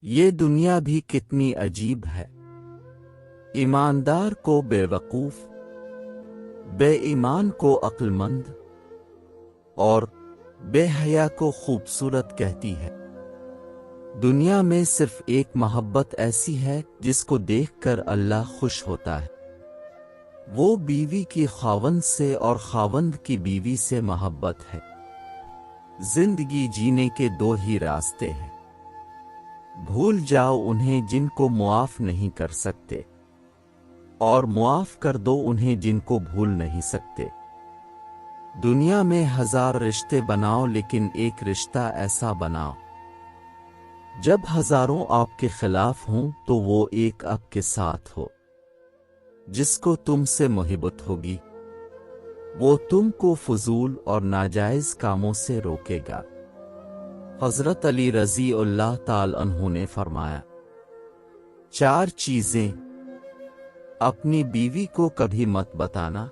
یہ دنیا بھی کتنی عجیب ہے۔ ایماندار کو بیوقوف، بے ایمان کو عقل مند اور بے حیا کو خوبصورت کہتی ہے۔ دنیا میں صرف ایک محبت ایسی ہے جس کو دیکھ کر اللہ خوش ہوتا ہے، وہ بیوی کی خاوند سے اور خاوند کی بیوی سے محبت ہے۔ زندگی جینے کے دو ہی راستے ہیں، بھول جاؤ انہیں جن کو معاف نہیں کر سکتے، اور معاف کر دو انہیں جن کو بھول نہیں سکتے۔ دنیا میں ہزار رشتے بناؤ لیکن ایک رشتہ ایسا بناؤ جب ہزاروں آپ کے خلاف ہوں تو وہ ایک آپ کے ساتھ ہو۔ جس کو تم سے محبت ہوگی وہ تم کو فضول اور ناجائز کاموں سے روکے گا۔ حضرت علی رضی اللہ تعالی عنہ نے فرمایا، 4 چیزیں اپنی بیوی کو کبھی مت بتانا۔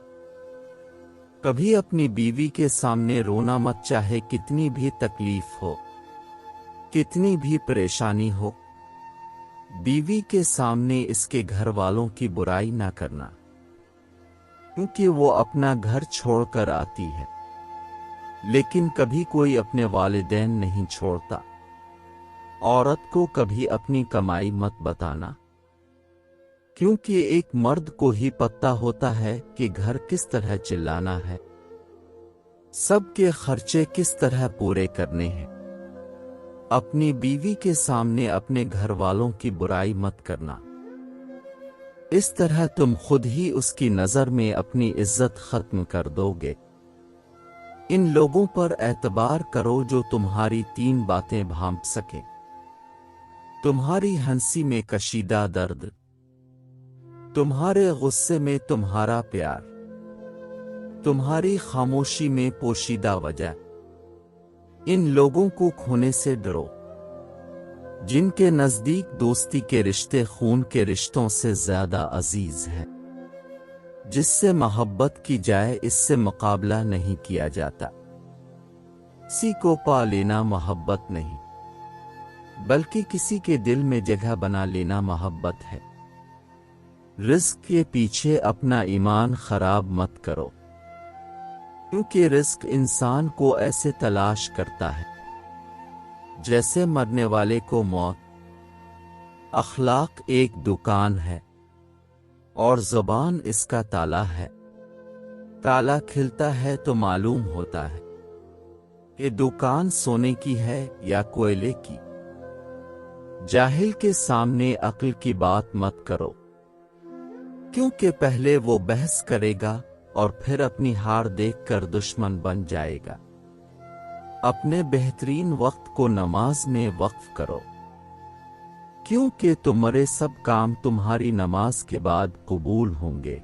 کبھی اپنی بیوی کے سامنے رونا مت، چاہے کتنی بھی تکلیف ہو، کتنی بھی پریشانی ہو۔ بیوی کے سامنے اس کے گھر والوں کی برائی نہ کرنا، کیونکہ وہ اپنا گھر چھوڑ کر آتی ہے، لیکن کبھی کوئی اپنے والدین نہیں چھوڑتا۔ عورت کو کبھی اپنی کمائی مت بتانا، کیونکہ ایک مرد کو ہی پتہ ہوتا ہے کہ گھر کس طرح چلانا ہے، سب کے خرچے کس طرح پورے کرنے ہیں۔ اپنی بیوی کے سامنے اپنے گھر والوں کی برائی مت کرنا، اس طرح تم خود ہی اس کی نظر میں اپنی عزت ختم کر دو گے۔ ان لوگوں پر اعتبار کرو جو تمہاری 3 باتیں بھانپ سکیں: تمہاری ہنسی میں کشیدہ درد، تمہارے غصے میں تمہارا پیار، تمہاری خاموشی میں پوشیدہ وجہ۔ ان لوگوں کو کھونے سے ڈرو جن کے نزدیک دوستی کے رشتے خون کے رشتوں سے زیادہ عزیز ہیں۔ جس سے محبت کی جائے اس سے مقابلہ نہیں کیا جاتا۔ کسی کو پا لینا محبت نہیں، بلکہ کسی کے دل میں جگہ بنا لینا محبت ہے۔ رزق کے پیچھے اپنا ایمان خراب مت کرو، کیونکہ رزق انسان کو ایسے تلاش کرتا ہے جیسے مرنے والے کو موت۔ اخلاق ایک دکان ہے اور زبان اس کا تالا ہے۔ تالا کھلتا ہے تو معلوم ہوتا ہے کہ دکان سونے کی ہے یا کوئلے کی۔ جاہل کے سامنے عقل کی بات مت کرو، کیونکہ پہلے وہ بحث کرے گا اور پھر اپنی ہار دیکھ کر دشمن بن جائے گا۔ اپنے بہترین وقت کو نماز میں وقف کرو، کیونکہ تمہارے سب کام تمہاری نماز کے بعد قبول ہوں گے۔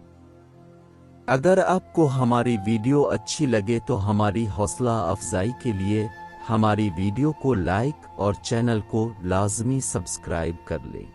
اگر آپ کو ہماری ویڈیو اچھی لگے تو ہماری حوصلہ افزائی کے لیے ہماری ویڈیو کو لائک اور چینل کو لازمی سبسکرائب کر لیں۔